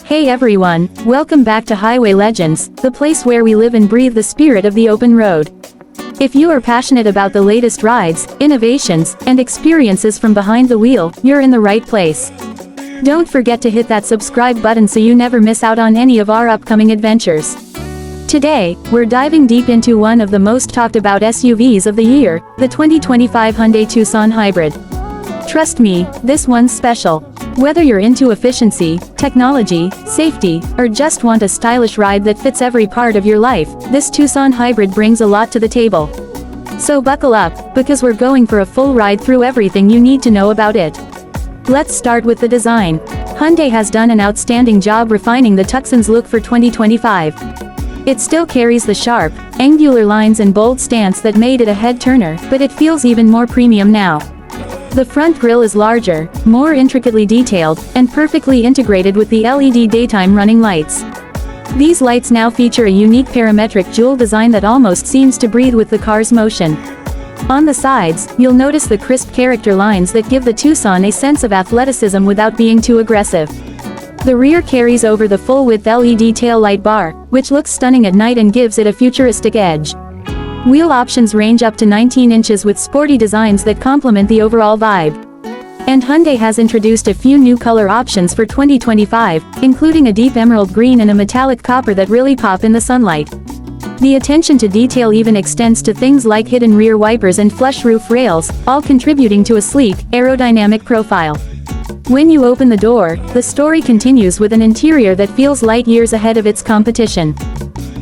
Hey everyone, welcome back to Highway Legends, the place where we live and breathe the spirit of the open road. If you are passionate about the latest rides, innovations, and experiences from behind the wheel, you're in the right place. Don't forget to hit that subscribe button so you never miss out on any of our upcoming adventures. Today, we're diving deep into one of the most talked about SUVs of the year, the 2025 Hyundai Tucson Hybrid. Trust me, this one's special. Whether you're into efficiency, technology, safety, or just want a stylish ride that fits every part of your life, this Tucson Hybrid brings a lot to the table. So buckle up, because we're going for a full ride through everything you need to know about it. Let's start with the design. Hyundai has done an outstanding job refining the Tucson's look for 2025. It still carries the sharp, angular lines and bold stance that made it a head-turner, but it feels even more premium now. The front grille is larger, more intricately detailed, and perfectly integrated with the LED daytime running lights. These lights now feature a unique parametric jewel design that almost seems to breathe with the car's motion. On the sides, you'll notice the crisp character lines that give the Tucson a sense of athleticism without being too aggressive. The rear carries over the full-width LED tail light bar, which looks stunning at night and gives it a futuristic edge. Wheel options range up to 19 inches with sporty designs that complement the overall vibe. And Hyundai has introduced a few new color options for 2025, including a deep emerald green and a metallic copper that really pop in the sunlight. The attention to detail even extends to things like hidden rear wipers and flush roof rails, all contributing to a sleek, aerodynamic profile. When you open the door, the story continues with an interior that feels light years ahead of its competition.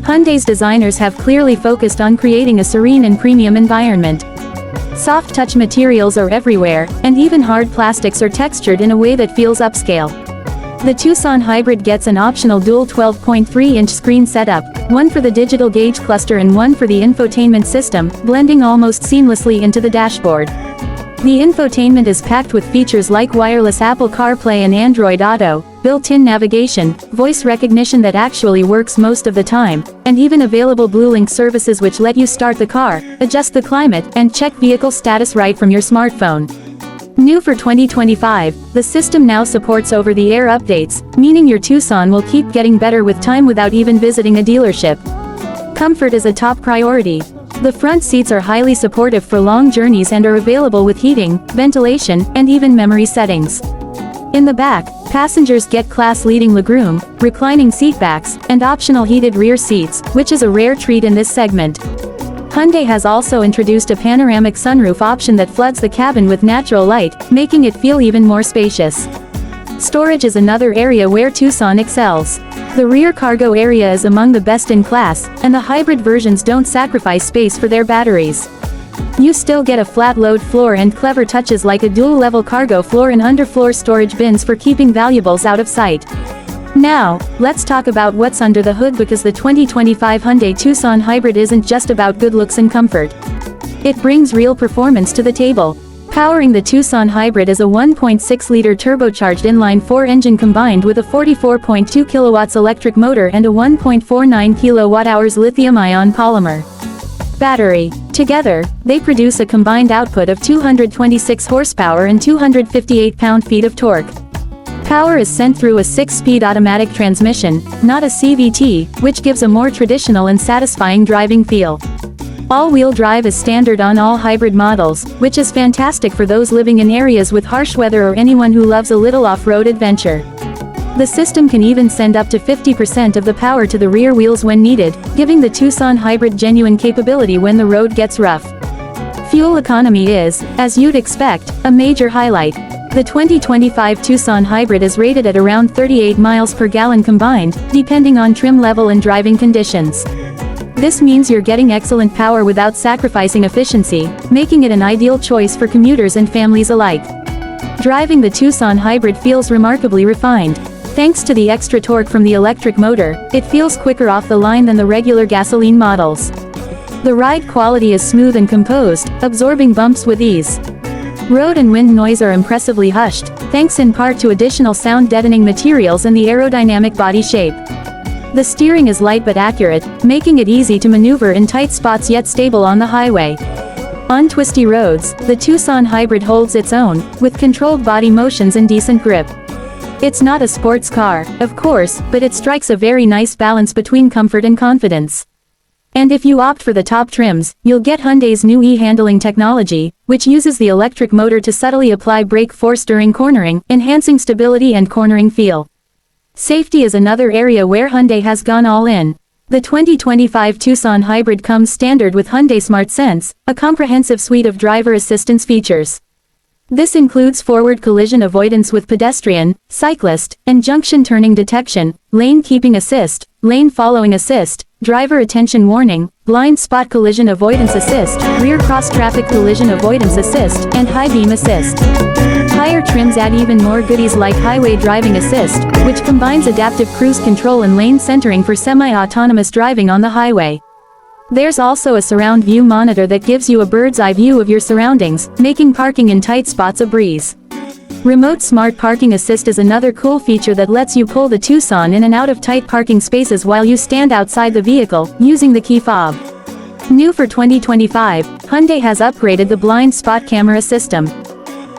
Hyundai's designers have clearly focused on creating a serene and premium environment. Soft touch materials are everywhere, and even hard plastics are textured in a way that feels upscale. The Tucson Hybrid gets an optional dual 12.3-inch screen setup, one for the digital gauge cluster and one for the infotainment system, blending almost seamlessly into the dashboard. The infotainment is packed with features like wireless Apple CarPlay and Android Auto, built-in navigation, voice recognition that actually works most of the time, and even available BlueLink services which let you start the car, adjust the climate, and check vehicle status right from your smartphone. New for 2025, the system now supports over-the-air updates, meaning your Tucson will keep getting better with time without even visiting a dealership. Comfort is a top priority. The front seats are highly supportive for long journeys and are available with heating, ventilation, and even memory settings. In the back, passengers get class-leading legroom, reclining seatbacks, and optional heated rear seats, which is a rare treat in this segment. Hyundai has also introduced a panoramic sunroof option that floods the cabin with natural light, making it feel even more spacious. Storage is another area where Tucson excels. The rear cargo area is among the best in class, and the hybrid versions don't sacrifice space for their batteries. You still get a flat-load floor and clever touches like a dual-level cargo floor and underfloor storage bins for keeping valuables out of sight. Now, let's talk about what's under the hood because the 2025 Hyundai Tucson Hybrid isn't just about good looks and comfort. It brings real performance to the table. Powering the Tucson Hybrid is a 1.6-liter turbocharged inline-4 engine combined with a 44.2 kilowatts electric motor and a 1.49 kilowatt-hours lithium-ion polymer battery. Together, they produce a combined output of 226 horsepower and 258 pound-feet of torque. Power is sent through a 6-speed automatic transmission, not a CVT, which gives a more traditional and satisfying driving feel. All-wheel drive is standard on all hybrid models, which is fantastic for those living in areas with harsh weather or anyone who loves a little off-road adventure. The system can even send up to 50% of the power to the rear wheels when needed, giving the Tucson Hybrid genuine capability when the road gets rough. Fuel economy is, as you'd expect, a major highlight. The 2025 Tucson Hybrid is rated at around 38 miles per gallon combined, depending on trim level and driving conditions. This means you're getting excellent power without sacrificing efficiency, making it an ideal choice for commuters and families alike. Driving the Tucson Hybrid feels remarkably refined. Thanks to the extra torque from the electric motor, it feels quicker off the line than the regular gasoline models. The ride quality is smooth and composed, absorbing bumps with ease. Road and wind noise are impressively hushed, thanks in part to additional sound-deadening materials and the aerodynamic body shape. The steering is light but accurate, making it easy to maneuver in tight spots yet stable on the highway. On twisty roads, the Tucson Hybrid holds its own, with controlled body motions and decent grip. It's not a sports car, of course, but it strikes a very nice balance between comfort and confidence. And if you opt for the top trims, you'll get Hyundai's new e-handling technology, which uses the electric motor to subtly apply brake force during cornering, enhancing stability and cornering feel. Safety is another area where Hyundai has gone all in. The 2025 Tucson Hybrid comes standard with Hyundai Smart Sense, a comprehensive suite of driver assistance features. This includes forward collision avoidance with pedestrian, cyclist, and junction turning detection, lane keeping assist, lane following assist, driver attention warning, blind spot collision avoidance assist, rear cross-traffic collision avoidance assist, and high beam assist. Higher trims add even more goodies like highway driving assist, which combines adaptive cruise control and lane centering for semi-autonomous driving on the highway. There's also a surround view monitor that gives you a bird's-eye view of your surroundings, making parking in tight spots a breeze. Remote Smart Parking Assist is another cool feature that lets you pull the Tucson in and out of tight parking spaces while you stand outside the vehicle, using the key fob. New for 2025, Hyundai has upgraded the blind spot camera system.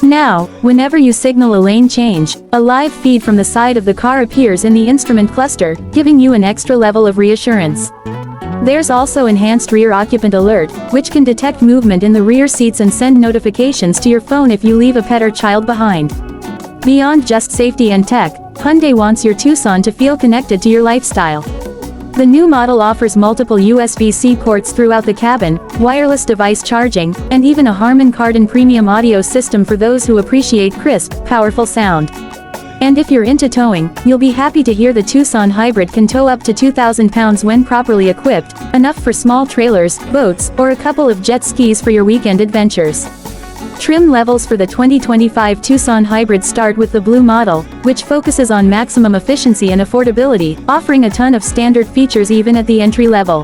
Now, whenever you signal a lane change, a live feed from the side of the car appears in the instrument cluster, giving you an extra level of reassurance. There's also enhanced rear occupant alert, which can detect movement in the rear seats and send notifications to your phone if you leave a pet or child behind. Beyond just safety and tech, Hyundai wants your Tucson to feel connected to your lifestyle. The new model offers multiple USB-C ports throughout the cabin, wireless device charging, and even a Harman Kardon premium audio system for those who appreciate crisp, powerful sound. And if you're into towing, you'll be happy to hear the Tucson Hybrid can tow up to 2,000 pounds when properly equipped, enough for small trailers, boats, or a couple of jet skis for your weekend adventures. Trim levels for the 2025 Tucson Hybrid start with the Blue model, which focuses on maximum efficiency and affordability, offering a ton of standard features even at the entry level.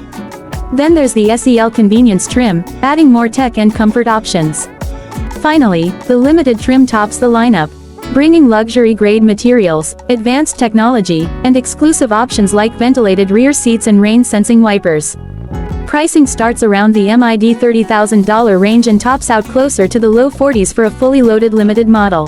Then there's the SEL Convenience trim, adding more tech and comfort options. Finally, the Limited trim tops the lineup, bringing luxury-grade materials, advanced technology, and exclusive options like ventilated rear seats and rain-sensing wipers. Pricing starts around the mid $30,000 range and tops out closer to the low 40s for a fully loaded Limited model.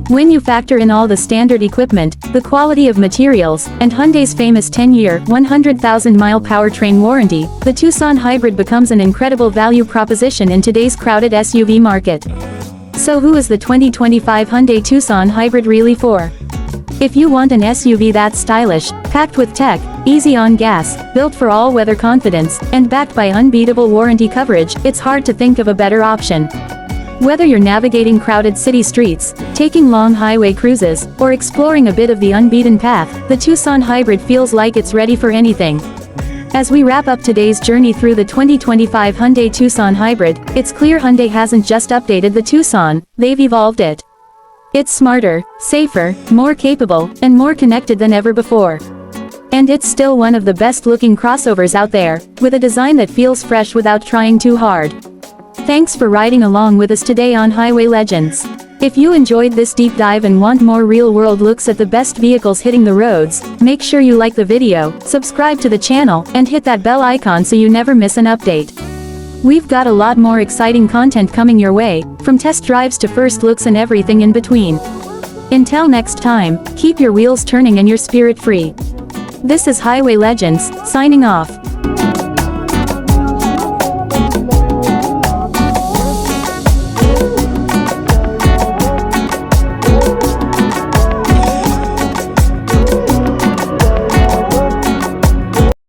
When you factor in all the standard equipment, the quality of materials, and Hyundai's famous 10-year, 100,000-mile powertrain warranty, the Tucson Hybrid becomes an incredible value proposition in today's crowded SUV market. So who is the 2025 Hyundai Tucson Hybrid really for? If you want an SUV that's stylish, packed with tech, easy on gas, built for all-weather confidence, and backed by unbeatable warranty coverage, it's hard to think of a better option. Whether you're navigating crowded city streets, taking long highway cruises, or exploring a bit of the unbeaten path, the Tucson Hybrid feels like it's ready for anything. As we wrap up today's journey through the 2025 Hyundai Tucson Hybrid, it's clear Hyundai hasn't just updated the Tucson, they've evolved it. It's smarter, safer, more capable, and more connected than ever before. And it's still one of the best-looking crossovers out there, with a design that feels fresh without trying too hard. Thanks for riding along with us today on Highway Legends. If you enjoyed this deep dive and want more real-world looks at the best vehicles hitting the roads, make sure you like the video, subscribe to the channel, and hit that bell icon so you never miss an update. We've got a lot more exciting content coming your way, from test drives to first looks and everything in between. Until next time, keep your wheels turning and your spirit free. This is Highway Legends, signing off.